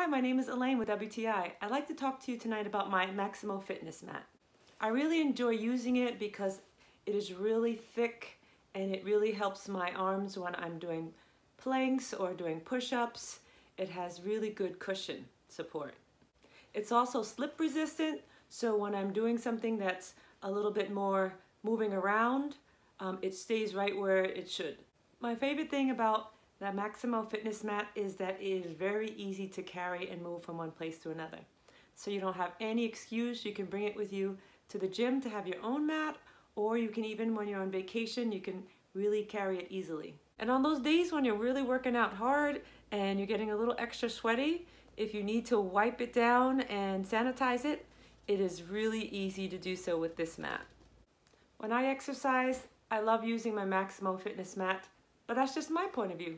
Hi, my name is Elaine with WTI. I'd like to talk to you tonight about my Maximo fitness mat. I really enjoy using it because it is really thick and it really helps my arms when I'm doing planks or doing push-ups. It has really good cushion support. It's also slip resistant, so when I'm doing something that's a little bit more moving around, it stays right where it should. My favorite thing about that Maximo fitness mat is that it is very easy to carry and move from one place to another. So you don't have any excuse. You can bring it with you to the gym to have your own mat, or you can even, when you're on vacation, you can really carry it easily. And on those days when you're really working out hard and you're getting a little extra sweaty, if you need to wipe it down and sanitize it, it is really easy to do so with this mat. When I exercise, I love using my Maximo fitness mat, but that's just my point of view.